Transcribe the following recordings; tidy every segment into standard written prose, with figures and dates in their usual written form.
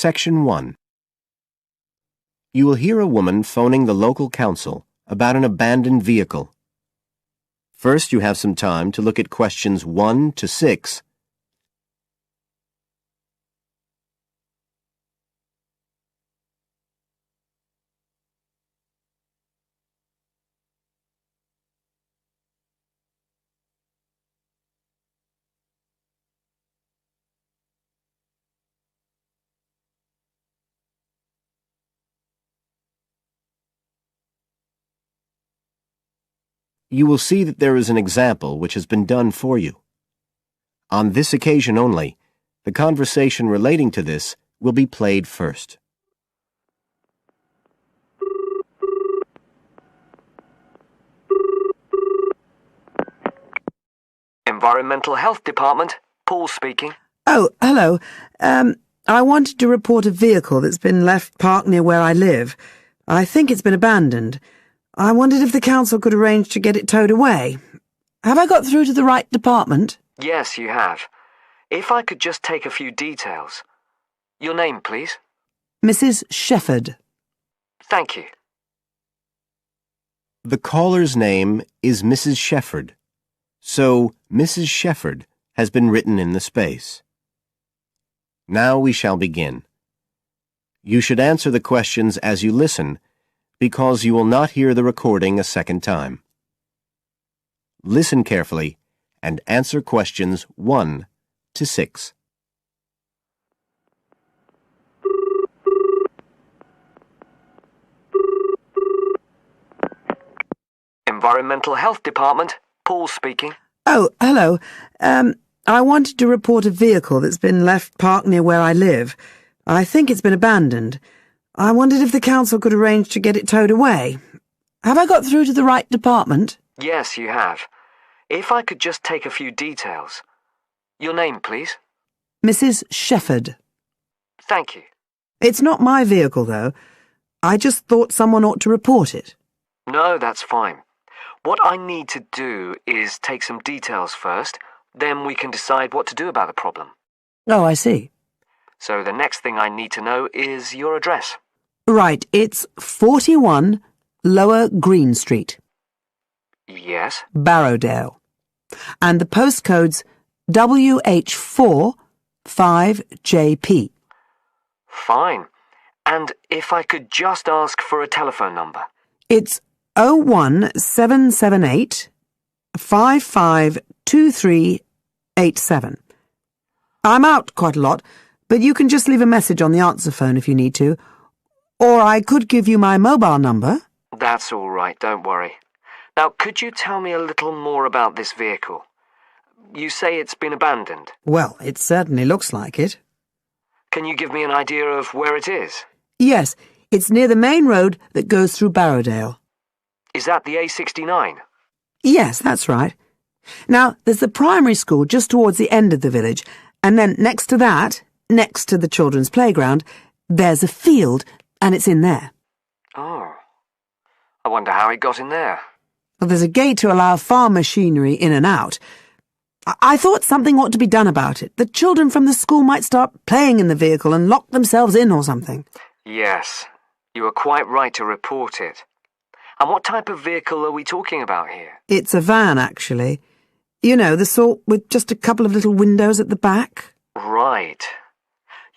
Section 1. You will hear a woman phoning the local council about an abandoned vehicle. First, you have some time to look at questions 1 to 6. You will see that there is an example which has been done for you. On this occasion only, the conversation relating to this will be played first. Environmental Health Department, Paul speaking. Oh, hello. I wanted to report a vehicle that's been left parked near where I live. I think it's been abandoned. I wondered if the council could arrange to get it towed away. Have I got through to the right department? Yes, you have. If I could just take a few details. Your name, please? Mrs. Shepherd. Thank you. The caller's name is Mrs. Shepherd, so Mrs. Shepherd has been written in the space. Now we shall begin. You should answer the questions as you listen, because you will not hear the recording a second time. Listen carefully and answer questions 1 to 6. Environmental Health Department, Paul speaking. Oh, hello. I wanted to report a vehicle that's been left parked near where I live. I think it's been abandoned. I wondered if the council could arrange to get it towed away. Have I got through to the right department? Yes, you have. If I could just take a few details. Your name, please? Mrs. Shepherd. Thank you. It's not my vehicle, though. I just thought someone ought to report it. No, that's fine. What I need to do is take some details first, then we can decide what to do about the problem. Oh, I see. So the next thing I need to know is your address. Right, it's 41 Lower Green Street, Yes? Barrowdale. And the postcode's WH4 5JP. Fine. And if I could just ask for a telephone number. It's 01778 552387. I'm out quite a lot, but you can just leave a message on the answer phone if you need to. Or I could give you my mobile number. That's all right, don't worry. Now, could you tell me a little more about this vehicle? You say it's been abandoned. Well, it certainly looks like it. Can you give me an idea of where it is? Yes, it's near the main road that goes through Barrowdale. Is that the A69? Yes, that's right. Now, there's the primary school just towards the end of the village, and then next to that, next to the children's playground, there's a field, and it's in there. Oh. I wonder how it got in there. Well, there's a gate to allow farm machinery in and out. I thought something ought to be done about it. The children from the school might start playing in the vehicle and lock themselves in or something. Yes, you were quite right to report it. And what type of vehicle are we talking about here? It's a van, actually. You know, the sort with just a couple of little windows at the back. Right.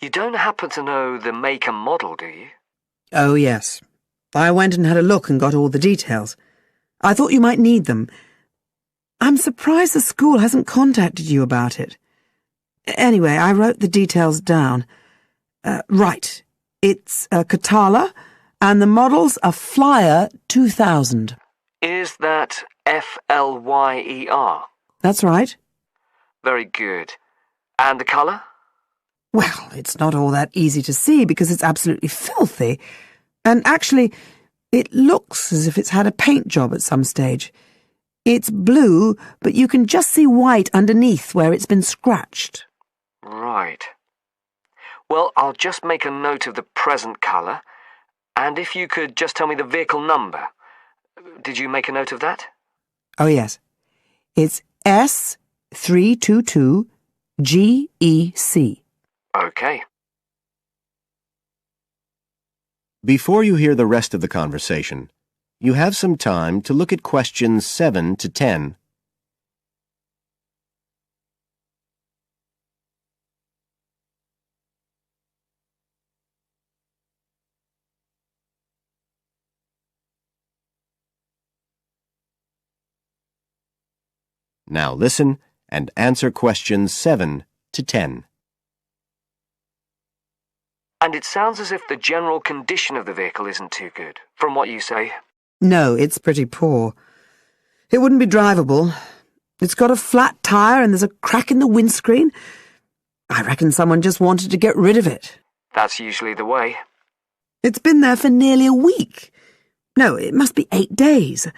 You don't happen to know the make and model, do you? Oh, yes. I went and had a look and got all the details. I thought you might need them. I'm surprised the school hasn't contacted you about it. Anyway, I wrote the details down. Right. It's a Catala, and the model's a Flyer 2000. Is that Flyer? That's right. Very good. And the colour? Well, it's not all that easy to see because it's absolutely filthy. And actually, it looks as if it's had a paint job at some stage. It's blue, but you can just see white underneath where it's been scratched. Right. Well, I'll just make a note of the present colour, and if you could just tell me the vehicle number. Did you make a note of that? Oh, yes. It's S322GEC. Okay. Before you hear the rest of the conversation, you have some time to look at questions 7 to 10. Now listen and answer questions 7 to 10. And it sounds as if the general condition of the vehicle isn't too good, from what you say. No, it's pretty poor. It wouldn't be drivable. It's got a flat tire and there's a crack in the windscreen. I reckon someone just wanted to get rid of it. That's usually the way. It's been there for nearly a week. No, it must be 8 days.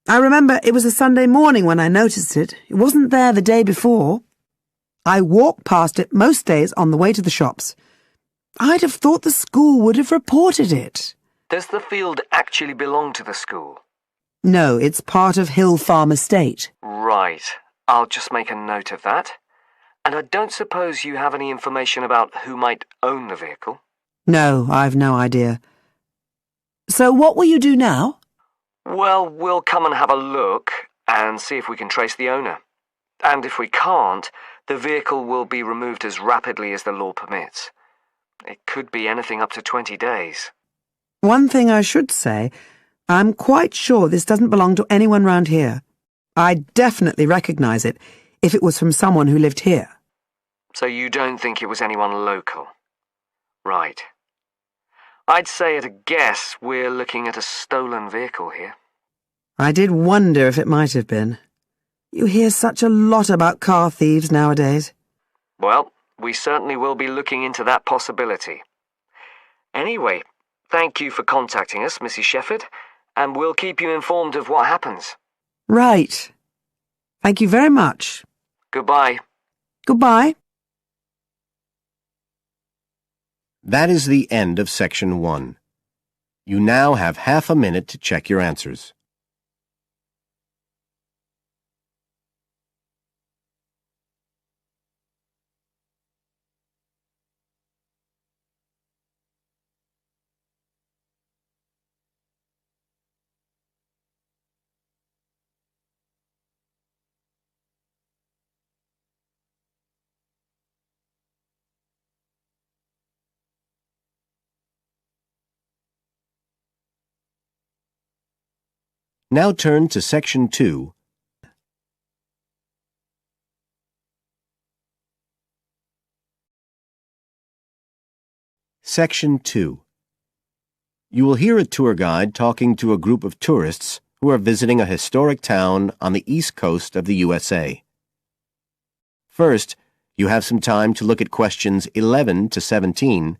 I remember it was a Sunday morning when I noticed it. It wasn't there the day before. I walk past it most days on the way to the shops. I'd have thought the school would have reported it. Does the field actually belong to the school? No, it's part of Hill Farm Estate. Right. I'll just make a note of that. And I don't suppose you have any information about who might own the vehicle? No, I've no idea. So what will you do now? Well, we'll come and have a look and see if we can trace the owner. And if we can't, the vehicle will be removed as rapidly as the law permits. It could be anything up to 20 days. One thing I should say, I'm quite sure this doesn't belong to anyone round here. I'd definitely recognise it if it was from someone who lived here. So you don't think it was anyone local? Right. I'd say at a guess we're looking at a stolen vehicle here. I did wonder if it might have been. You hear such a lot about car thieves nowadays. Well, we certainly will be looking into that possibility. Anyway, thank you for contacting us, Mrs. Shefford, and we'll keep you informed of what happens. Right. Thank you very much. Goodbye. Goodbye. That is the end of Section 1. You now have half a minute to check your answers. Now turn to Section 2. Section 2. You will hear a tour guide talking to a group of tourists who are visiting a historic town on the east coast of the USA. First, you have some time to look at questions 11 to 17.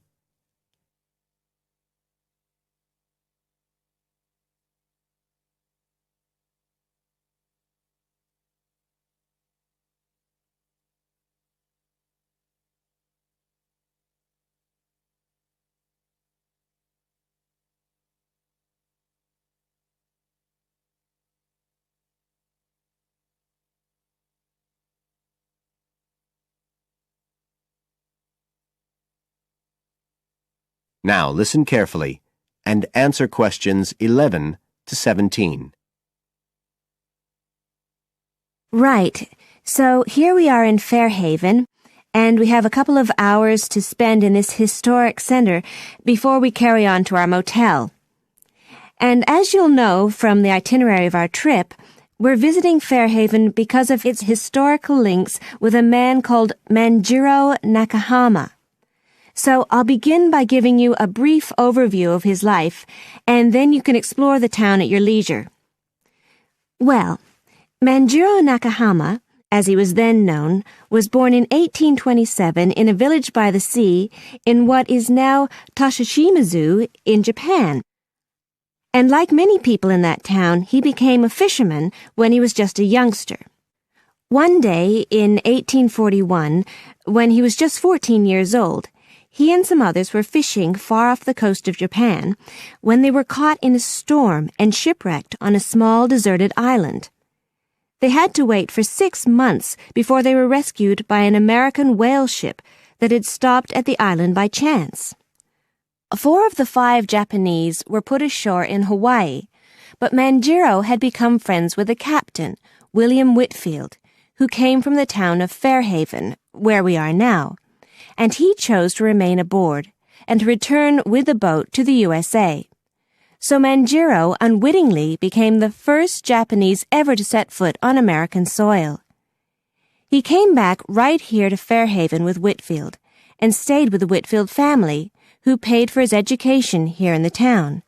Now listen carefully and answer questions 11 to 17. Right. So here we are in Fairhaven, and we have a couple of hours to spend in this historic center before we carry on to our motel. And as you'll know from the itinerary of our trip, we're visiting Fairhaven because of its historical links with a man called Manjiro Nakahama. So I'll begin by giving you a brief overview of his life, and then you can explore the town at your leisure. Well, Manjiro Nakahama, as he was then known, was born in 1827 in a village by the sea in what is now Toshishima-zu in Japan. And like many people in that town, he became a fisherman when he was just a youngster. One day in 1841, when he was just 14 years old, he and some others were fishing far off the coast of Japan when they were caught in a storm and shipwrecked on a small deserted island. They had to wait for 6 months before they were rescued by an American whale ship that had stopped at the island by chance. 4 of the 5 Japanese were put ashore in Hawaii, but Manjiro had become friends with a captain, William Whitfield, who came from the town of Fairhaven, where we are now, and he chose to remain aboard and to return with the boat to the USA. So Manjiro unwittingly became the first Japanese ever to set foot on American soil. He came back right here to Fairhaven with Whitfield and stayed with the Whitfield family, who paid for his education here in the town.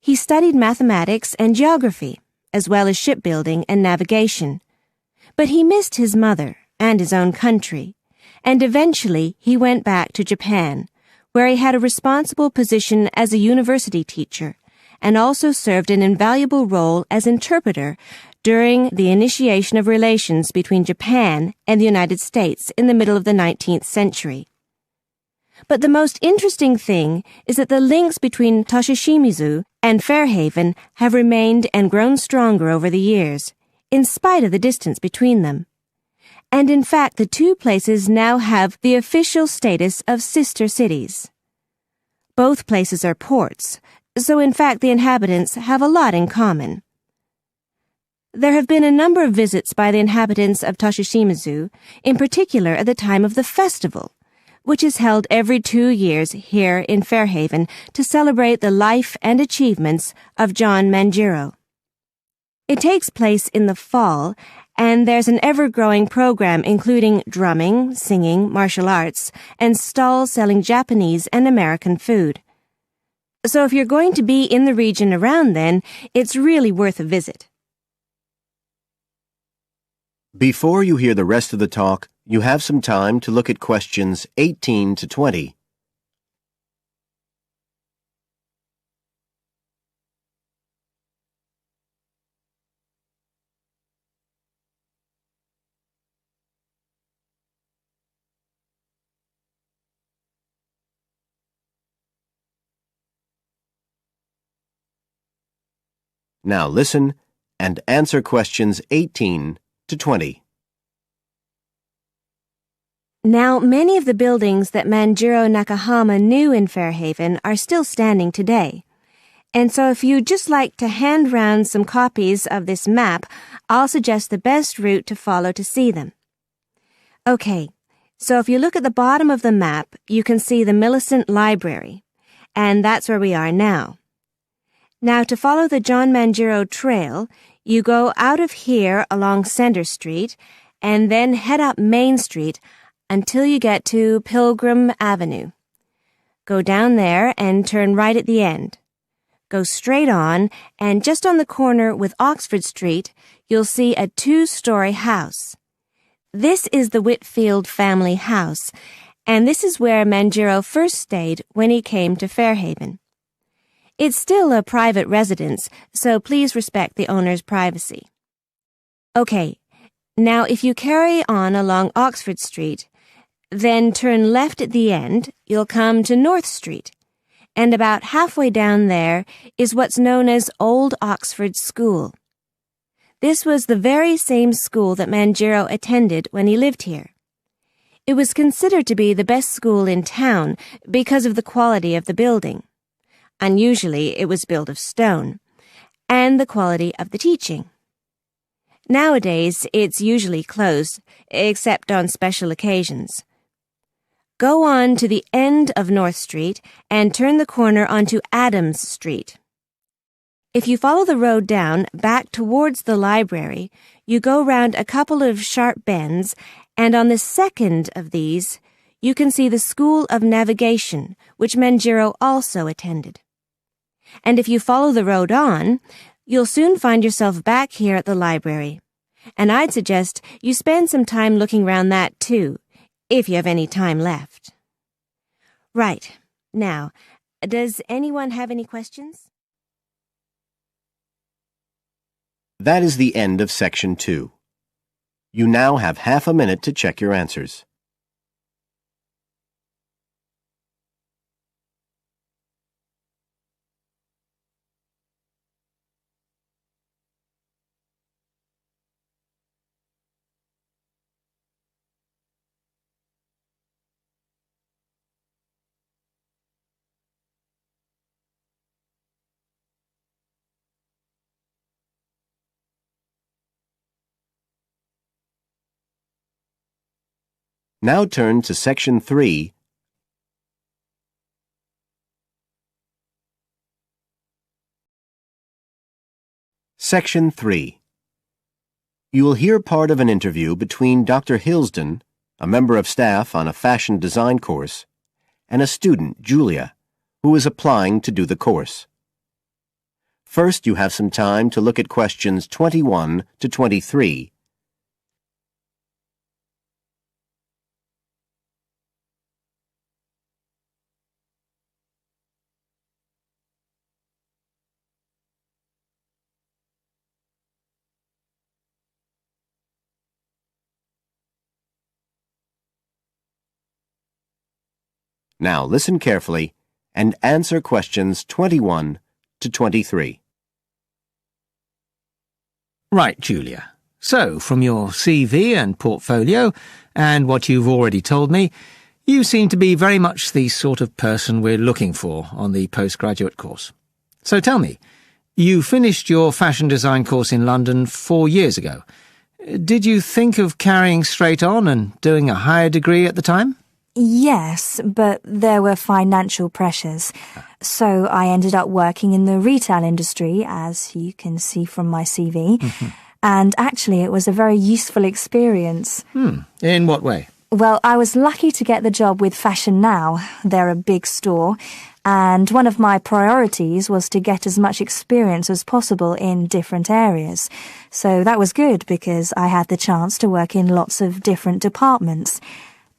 He studied mathematics and geography, as well as shipbuilding and navigation. But he missed his mother and his own country, and eventually he went back to Japan, where he had a responsible position as a university teacher and also served an invaluable role as interpreter during the initiation of relations between Japan and the United States in the middle of the 19th century. But the most interesting thing is that the links between Toshishimizu and Fairhaven have remained and grown stronger over the years, in spite of the distance between them. And in fact, the two places now have the official status of sister cities. Both places are ports, so in fact the inhabitants have a lot in common. There have been a number of visits by the inhabitants of Toshishimizu, in particular at the time of the festival, which is held every 2 years here in Fairhaven to celebrate the life and achievements of John Manjiro. It takes place in the fall, and there's an ever-growing program including drumming, singing, martial arts, and stalls selling Japanese and American food. So if you're going to be in the region around then, it's really worth a visit. Before you hear the rest of the talk, you have some time to look at questions 18 to 20. Now listen and answer questions 18 to 20. Now, many of the buildings that Manjiro Nakahama knew in Fairhaven are still standing today. And so if you'd just like to hand round some copies of this map, I'll suggest the best route to follow to see them. Okay, so if you look at the bottom of the map, you can see the Millicent Library, and that's where we are now. Now, to follow the John Manjiro Trail, you go out of here along Center Street and then head up Main Street until you get to Pilgrim Avenue. Go down there and turn right at the end. Go straight on, and just on the corner with Oxford Street, you'll see a 2-story house. This is the Whitfield family house, and this is where Manjiro first stayed when he came to Fairhaven. It's still a private residence, so please respect the owner's privacy. Okay, now if you carry on along Oxford Street, then turn left at the end, you'll come to North Street, and about halfway down there is what's known as Old Oxford School. This was the very same school that Manjiro attended when he lived here. It was considered to be the best school in town because of the quality of the building. Unusually, it was built of stone, and the quality of the teaching. Nowadays, it's usually closed, except on special occasions. Go on to the end of North Street and turn the corner onto Adams Street. If you follow the road down back towards the library, you go round a couple of sharp bends, and on the second of these, you can see the School of Navigation, which Manjiro also attended. And if you follow the road on, you'll soon find yourself back here at the library. And I'd suggest you spend some time looking around that too, if you have any time left. Right. Now, does anyone have any questions? That is the end of section 2. You now have half a minute to check your answers. Now turn to Section 3. Section 3. You will hear part of an interview between Dr. Hilsden, a member of staff on a fashion design course, and a student, Julia, who is applying to do the course. First, you have some time to look at questions 21 to 23. Now listen carefully and answer questions 21 to 23. Right, Julia. So, from your CV and portfolio, and what you've already told me, you seem to be very much the sort of person we're looking for on the postgraduate course. So tell me, you finished your fashion design course in London 4 years ago. Did you think of carrying straight on and doing a higher degree at the time? Yes, but there were financial pressures, so I ended up working in the retail industry, as you can see from my CV, and actually it was a very useful experience. In what way? Well, I was lucky to get the job with Fashion Now. They're a big store, and one of my priorities was to get as much experience as possible in different areas. So that was good because I had the chance to work in lots of different departments.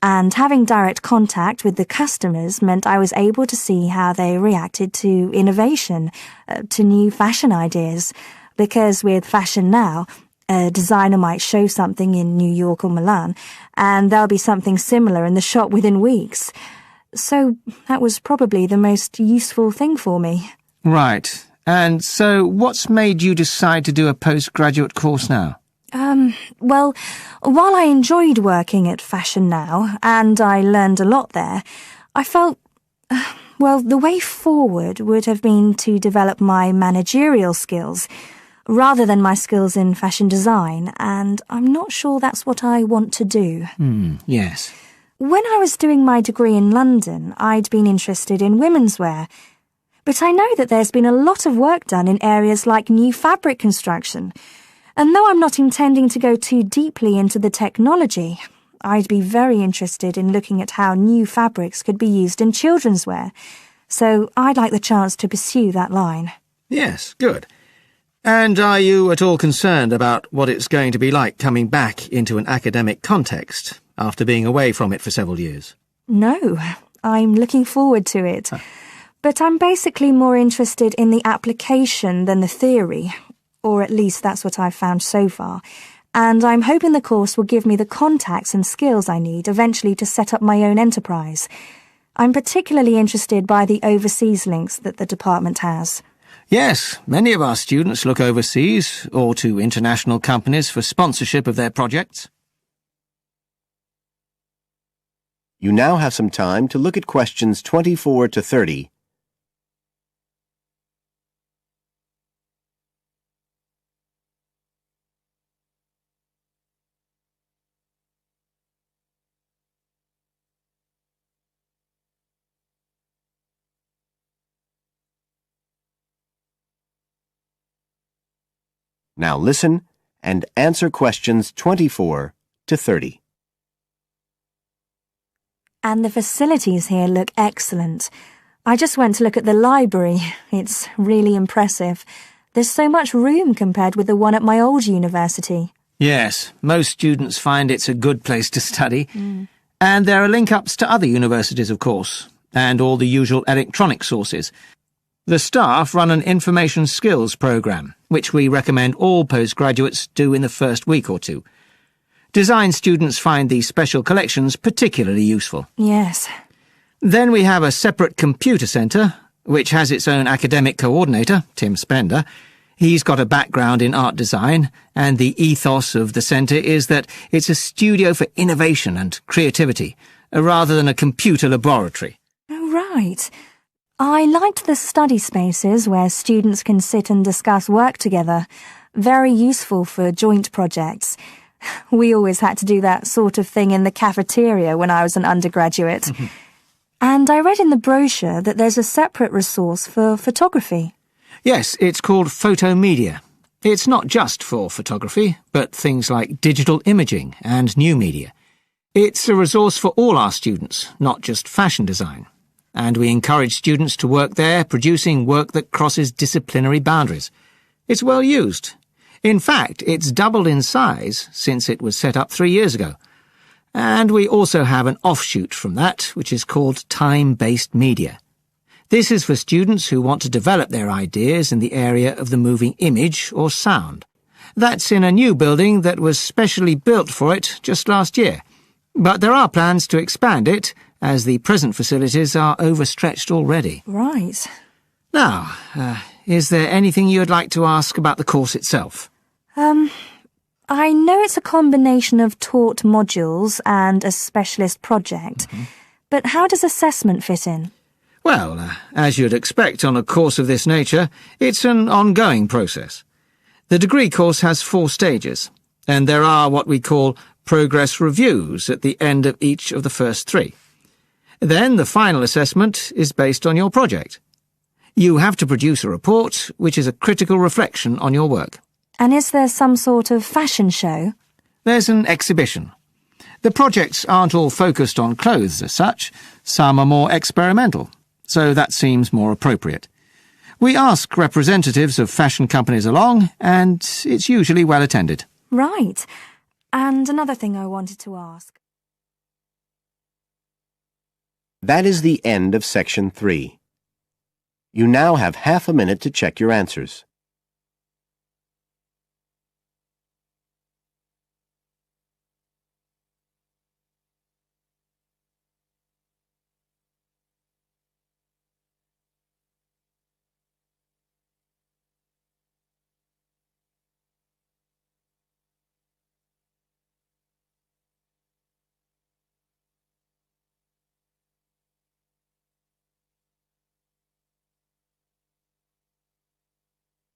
And having direct contact with the customers meant I was able to see how they reacted to innovation, to new fashion ideas. Because with Fashion Now, a designer might show something in New York or Milan, and there'll be something similar in the shop within weeks. So that was probably the most useful thing for me. Right. And so what's made you decide to do a postgraduate course now? Well, while I enjoyed working at Fashion Now, and I learned a lot there, I felt, the way forward would have been to develop my managerial skills, rather than my skills in fashion design, and I'm not sure that's what I want to do. Yes. When I was doing my degree in London, I'd been interested in women's wear, but I know that there's been a lot of work done in areas like new fabric construction. And though I'm not intending to go too deeply into the technology, I'd be very interested in looking at how new fabrics could be used in children's wear. So I'd like the chance to pursue that line. Yes, good. And are you at all concerned about what it's going to be like coming back into an academic context after being away from it for several years? No, I'm looking forward to it. But I'm basically more interested in the application than the theory. Or at least that's what I've found so far, and I'm hoping the course will give me the contacts and skills I need eventually to set up my own enterprise. I'm particularly interested by the overseas links that the department has. Yes, many of our students look overseas or to international companies for sponsorship of their projects. You now have some time to look at questions 24 to 30. Now listen and answer questions 24 to 30. And the facilities here look excellent. I just went to look at the library. It's really impressive. There's so much room compared with the one at my old university. Yes, most students find it's a good place to study. And there are link-ups to other universities, of course, and all the usual electronic sources. The staff run an information skills programme, which we recommend all postgraduates do in the first week or two. Design students find these special collections particularly useful. Yes. Then we have a separate computer centre, which has its own academic coordinator, Tim Spender. He's got a background in art design, and the ethos of the centre is that it's a studio for innovation and creativity, rather than a computer laboratory. Oh, right. I liked the study spaces where students can sit and discuss work together. Very useful for joint projects. We always had to do that sort of thing in the cafeteria when I was an undergraduate. And I read in the brochure that there's a separate resource for photography. Yes, it's called Photomedia. It's not just for photography, but things like digital imaging and new media. It's a resource for all our students, not just fashion design. And we encourage students to work there, producing work that crosses disciplinary boundaries. It's well used. In fact, it's doubled in size since it was set up 3 years ago. And we also have an offshoot from that, which is called time-based media. This is for students who want to develop their ideas in the area of the moving image or sound. That's in a new building that was specially built for it just last year. But there are plans to expand it, as the present facilities are overstretched already. Right. Now, is there anything you'd like to ask about the course itself? I know it's a combination of taught modules and a specialist project, but how does assessment fit in? Well, as you'd expect on a course of this nature, it's an ongoing process. The degree course has 4 stages, and there are what we call progress reviews at the end of each of the first 3. Then the final assessment is based on your project. You have to produce a report, which is a critical reflection on your work. And is there some sort of fashion show? There's an exhibition. The projects aren't all focused on clothes as such. Some are more experimental, so that seems more appropriate. We ask representatives of fashion companies along, and it's usually well attended. Right. And another thing I wanted to ask. That is the end of Section 3. You now have half a minute to check your answers.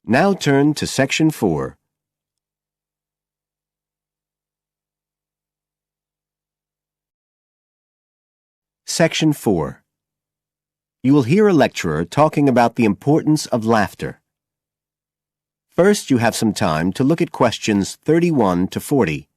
Now turn to Section 4. Section 4. You will hear a lecturer talking about the importance of laughter. First, you have some time to look at questions 31 to 40.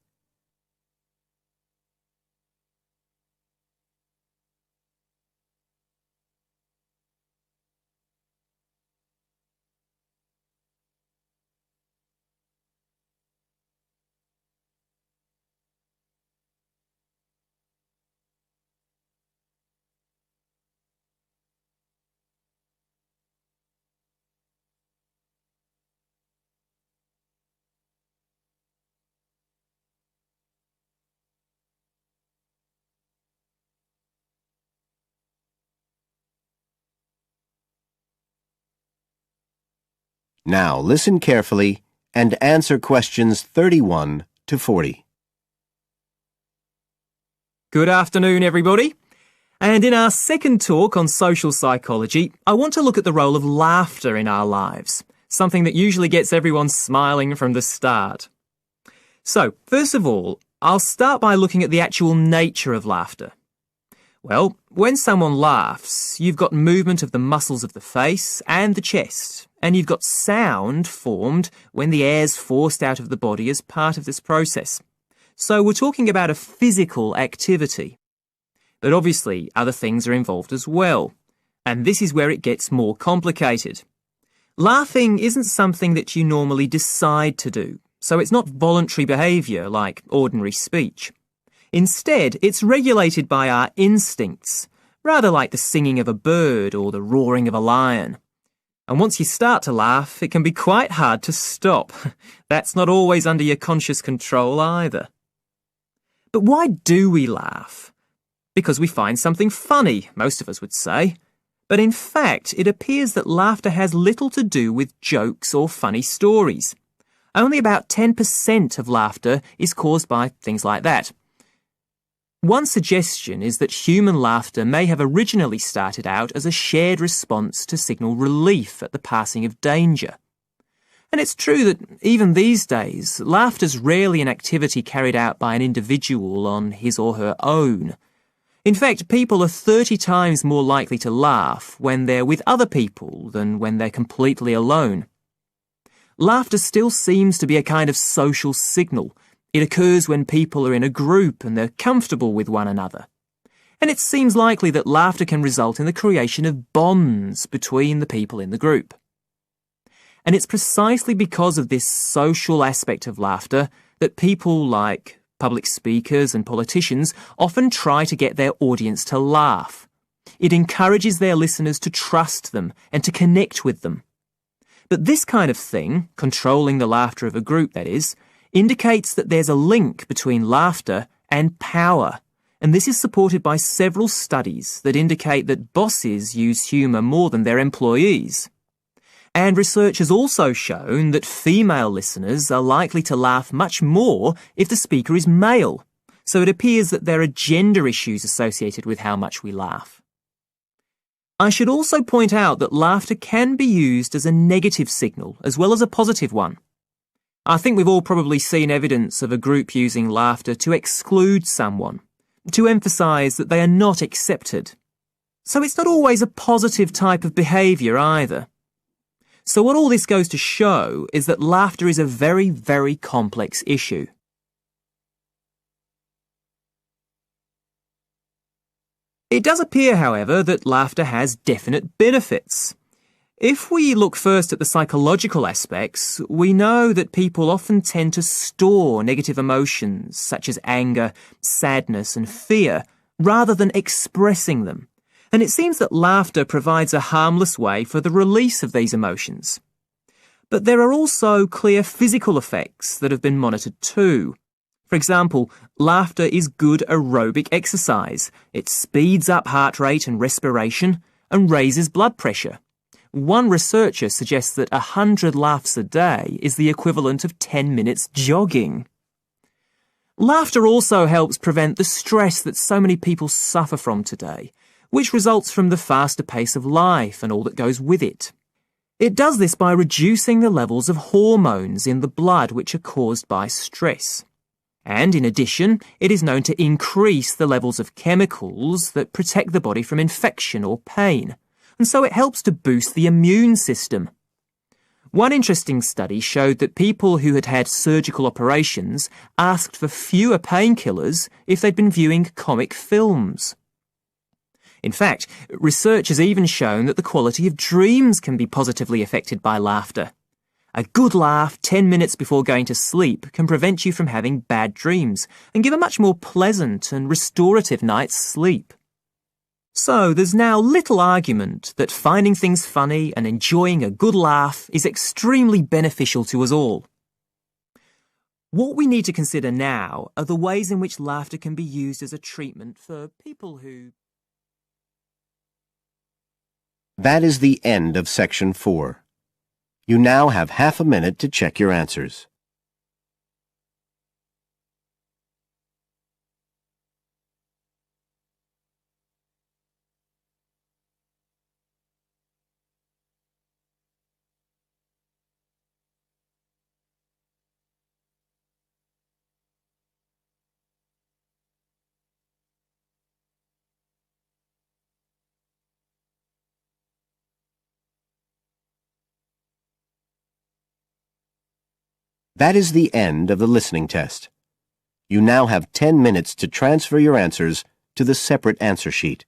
Now listen carefully and answer questions 31 to 40. Good afternoon, everybody. And in our second talk on social psychology, I want to look at the role of laughter in our lives, something that usually gets everyone smiling from the start. So, first of all, I'll start by looking at the actual nature of laughter. Well, when someone laughs, you've got movement of the muscles of the face and the chest, and you've got sound formed when the air's forced out of the body as part of this process. So we're talking about a physical activity. But obviously, other things are involved as well, and this is where it gets more complicated. Laughing isn't something that you normally decide to do, so it's not voluntary behaviour like ordinary speech. Instead, it's regulated by our instincts, rather like the singing of a bird or the roaring of a lion. And once you start to laugh, it can be quite hard to stop. That's not always under your conscious control either. But why do we laugh? Because we find something funny, most of us would say. But in fact, it appears that laughter has little to do with jokes or funny stories. Only about 10% of laughter is caused by things like that. One suggestion is that human laughter may have originally started out as a shared response to signal relief at the passing of danger. And it's true that even these days, laughter's rarely an activity carried out by an individual on his or her own. In fact, people are 30 times more likely to laugh when they're with other people than when they're completely alone. Laughter still seems to be a kind of social signal. It occurs when people are in a group and they're comfortable with one another. And it seems likely that laughter can result in the creation of bonds between the people in the group. And it's precisely because of this social aspect of laughter that people like public speakers and politicians often try to get their audience to laugh. It encourages their listeners to trust them and to connect with them. But this kind of thing, controlling the laughter of a group that is, indicates that there's a link between laughter and power. And this is supported by several studies that indicate that bosses use humour more than their employees. And research has also shown that female listeners are likely to laugh much more if the speaker is male. So it appears that there are gender issues associated with how much we laugh. I should also point out that laughter can be used as a negative signal as well as a positive one. I think we've all probably seen evidence of a group using laughter to exclude someone, to emphasise that they are not accepted. So it's not always a positive type of behaviour either. So what all this goes to show is that laughter is a very, very complex issue. It does appear, however, that laughter has definite benefits. If we look first at the psychological aspects, we know that people often tend to store negative emotions such as anger, sadness and fear, rather than expressing them. And it seems that laughter provides a harmless way for the release of these emotions. But there are also clear physical effects that have been monitored too. For example, laughter is good aerobic exercise. It speeds up heart rate and respiration and raises blood pressure. One researcher suggests that 100 laughs a day is the equivalent of 10 minutes jogging. Laughter also helps prevent the stress that so many people suffer from today, which results from the faster pace of life and all that goes with it. It does this by reducing the levels of hormones in the blood which are caused by stress. And in addition, it is known to increase the levels of chemicals that protect the body from infection or pain, and so it helps to boost the immune system. One interesting study showed that people who had had surgical operations asked for fewer painkillers if they'd been viewing comic films. In fact, research has even shown that the quality of dreams can be positively affected by laughter. A good laugh 10 minutes before going to sleep can prevent you from having bad dreams and give a much more pleasant and restorative night's sleep. So there's now little argument that finding things funny and enjoying a good laugh is extremely beneficial to us all. What we need to consider now are the ways in which laughter can be used as a treatment for people who... That is the end of Section 4. You now have half a minute to check your answers. That is the end of the listening test. You now have 10 minutes to transfer your answers to the separate answer sheet.